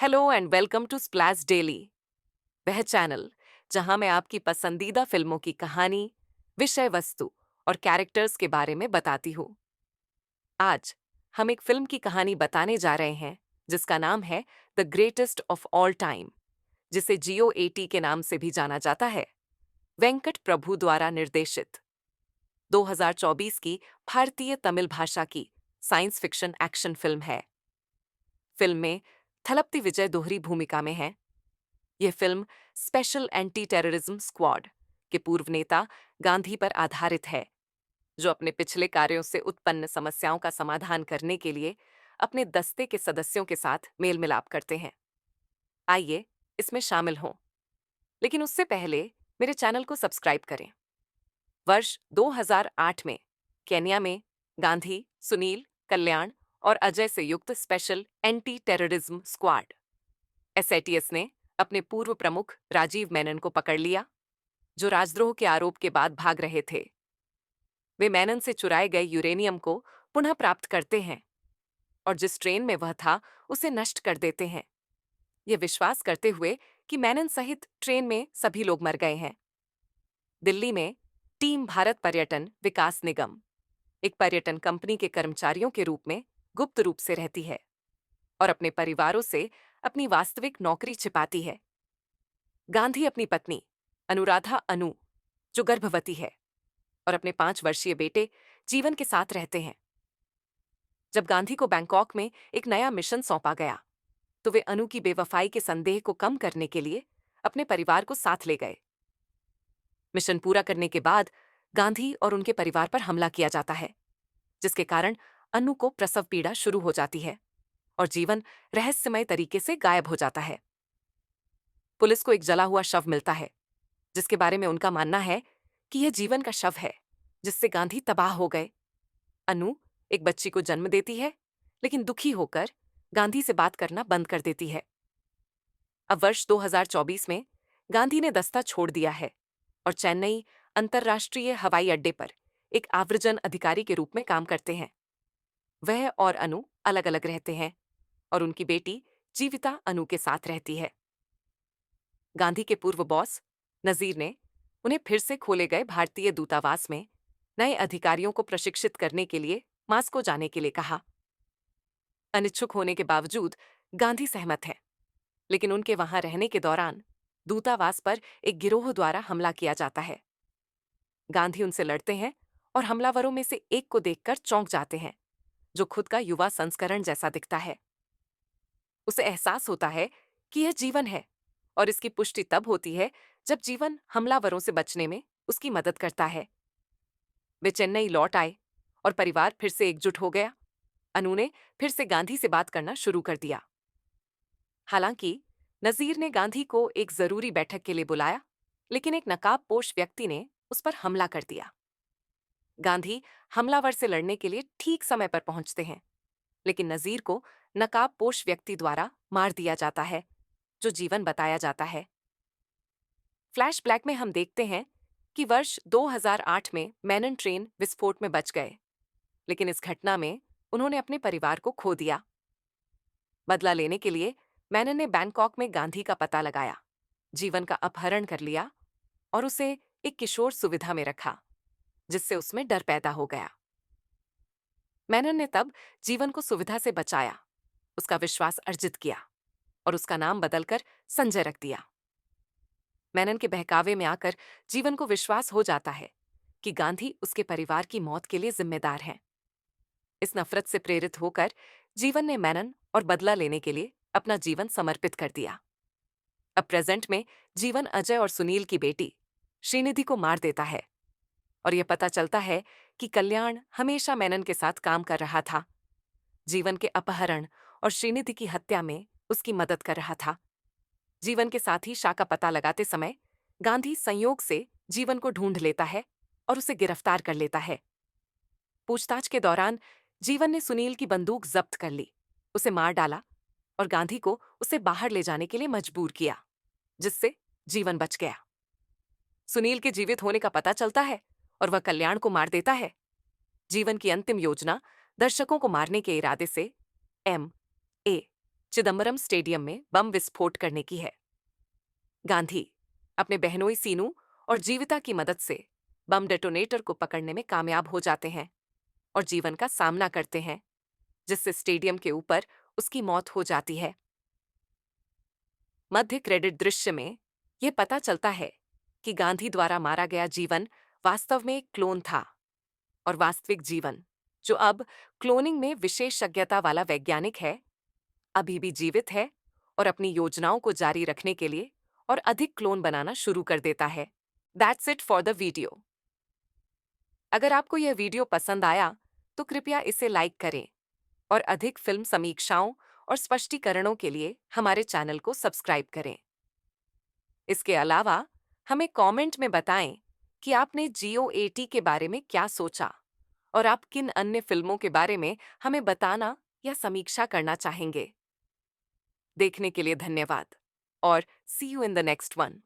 Hello and welcome to Splash Daily, वह channel जहां मैं आपकी पसंदीदा फिल्मों की कहानी, विषय वस्तु और कैरेक्टर्स के बारे में बताती हूँ। आज हम एक फिल्म की कहानी बताने जा रहे हैं जिसका नाम है the greatest of all time, जिसे GOAT के नाम से भी जाना जाता है। वेंकट प्रभु द्वारा निर्देशित 2024 की भारतीय तमिल भाषा की साइंस फिक्शन एक्शन फिल्म है। फिल्म में थलपति विजय दोहरी भूमिका में हैं। यह film special anti terrorism squad के पूर्व नेता गांधी पर आधारित है, जो अपने पिछले कार्यों से उत्पन्न समस्याओं का समाधान करने के लिए अपने दस्ते के सदस्यों के साथ मेल मिलाप करते हैं। आइए इसमें शामिल हों, लेकिन उससे पहले मेरे चैनल को सब्सक्राइब करें। वर्ष 2008 में केन्या में गांधी, सुनील, कल्याण और अजय से युक्त special anti terrorism squad SATS ने अपने पूर्व प्रमुख राजीव मेनन को पकड़ लिया, जो राजद्रोह के आरोप के बाद भाग रहे थे। वे मेनन से चुराए गए यूरेनियम को पुनः प्राप्त करते हैं और जिस ट्रेन में वह था उसे नष्ट कर देते हैं, यह विश्वास करते हुए कि मेनन सहित ट्रेन में सभी लोग मर गए हैं। दिल्ली में टीम भारत पर्यटन विकास निगम एक पर्यटन कंपनी के कर्मचारियों के रूप में गुप्त रूप से रहती है और अपने परिवारों से अपनी वास्तविक नौकरी छिपाती है। गांधी अपनी पत्नी अनुराधा अनु, जो गर्भवती है, और अपने 5 वर्षीय बेटे जीवन के साथ रहते हैं। जब गांधी को बैंकॉक में एक नया मिशन सौंपा गया, तो वे अनु की बेवफाई के संदेह को कम करने के लिए अपने परिवार को साथ ले गए। मिशन पूरा करने के बाद गांधी और उनके परिवार पर हमला किया जाता है, जिसके कारण अनु को प्रसव पीड़ा शुरू हो जाती है और जीवन रहस्यमय तरीके से गायब हो जाता है। पुलिस को एक जला हुआ शव मिलता है, जिसके बारे में उनका मानना है कि यह जीवन का शव है, जिससे गांधी तबाह हो गए। अनु एक बच्ची को जन्म देती है, लेकिन दुखी होकर गांधी से बात करना बंद कर देती है। अब वर्ष 2024 में गांधी ने दस्ता छोड़ दिया है और चेन्नई अंतर्राष्ट्रीय हवाई अड्डे पर एक आव्रजन अधिकारी के रूप में काम करते हैं। वह और अनु अलग अलग रहते हैं और उनकी बेटी जीविता अनु के साथ रहती है। गांधी के पूर्व बॉस नजीर ने उन्हें फिर से खोले गए भारतीय दूतावास में नए अधिकारियों को प्रशिक्षित करने के लिए मास्को जाने के लिए कहा। अनिच्छुक होने के बावजूद गांधी सहमत है, लेकिन उनके वहां रहने के दौरान दूतावास पर एक गिरोह द्वारा हमला किया जाता है। गांधी उनसे लड़ते हैं और हमलावरों में से एक को देखकर चौंक जाते हैं, जो खुद का युवा संस्करण जैसा दिखता है। उसे एहसास होता है कि यह जीवन है, और इसकी पुष्टि तब होती है जब जीवन हमलावरों से बचने में उसकी मदद करता है। वे चेन्नई लौट आए और परिवार फिर से एकजुट हो गया। अनु ने फिर से गांधी से बात करना शुरू कर दिया। हालांकि नजीर ने गांधी को एक जरूरी बैठक के लिए बुलाया, लेकिन एक नकाबपोश व्यक्ति ने उस पर हमला कर दिया। गांधी हमलावर से लड़ने के लिए ठीक समय पर पहुंचते हैं, लेकिन नजीर को नकाबपोश व्यक्ति द्वारा मार दिया जाता है, जो जीवन बताया जाता है। फ्लैशबैक में हम देखते हैं कि वर्ष 2008 में मेनन ट्रेन विस्फोट में बच गए, लेकिन इस घटना में उन्होंने अपने परिवार को खो दिया। बदला लेने के लिए मेनन ने बैंकॉक में गांधी का पता लगाया, जीवन का अपहरण कर लिया और उसे एक किशोर सुविधा में रखा, जिससे उसमें डर पैदा हो गया। मेनन ने तब जीवन को सुविधा से बचाया, उसका विश्वास अर्जित किया और उसका नाम बदलकर संजय रख दिया। मेनन के बहकावे में आकर जीवन को विश्वास हो जाता है कि गांधी उसके परिवार की मौत के लिए जिम्मेदार हैं। इस नफरत से प्रेरित होकर जीवन ने मेनन और बदला लेने के लिए अपना जीवन समर्पित कर दिया। अब प्रेजेंट में जीवन अजय और सुनील की बेटी श्रीनिधि को मार देता है और यह पता चलता है कि कल्याण हमेशा मेनन के साथ काम कर रहा था, जीवन के अपहरण और श्रीनिधि की हत्या में उसकी मदद कर रहा था। जीवन के साथी शाह का पता लगाते समय गांधी संयोग से जीवन को ढूंढ लेता है और उसे गिरफ्तार कर लेता है। पूछताछ के दौरान जीवन ने सुनील की बंदूक जब्त कर ली, उसे मार डाला और गांधी को उसे बाहर ले जाने के लिए मजबूर किया, जिससे जीवन बच गया। सुनील के जीवित होने का पता चलता है और वह कल्याण को मार देता है। जीवन की अंतिम योजना दर्शकों को मारने के इरादे से MA चिदम्बरम स्टेडियम में बम विस्फोट करने की है। गांधी अपने बहनोई सीनू और जीविता की मदद से बम डेटोनेटर को पकड़ने में कामयाब हो जाते हैं और जीवन का सामना करते हैं, जिससे स्टेडियम के ऊपर उसकी मौत हो जाती है। मध्य क्रेडिट दृश्य में यह पता चलता है कि गांधी द्वारा मारा गया जीवन वास्तव में एक क्लोन था और वास्तविक जीवन, जो अब क्लोनिंग में विशेषज्ञता वाला वैज्ञानिक है, अभी भी जीवित है और अपनी योजनाओं को जारी रखने के लिए और अधिक क्लोन बनाना शुरू कर देता है। That's it for the video. अगर आपको यह वीडियो पसंद आया तो कृपया इसे लाइक करें और अधिक फिल्म समीक्षाओं और स्पष्टीकरणों के लिए हमारे चैनल को सब्सक्राइब करें। इसके अलावा हमें कमेंट में बताएं कि आपने GOAT के बारे में क्या सोचा और आप किन अन्य फिल्मों के बारे में हमें बताना या समीक्षा करना चाहेंगे। देखने के लिए धन्यवाद और see you in the next one.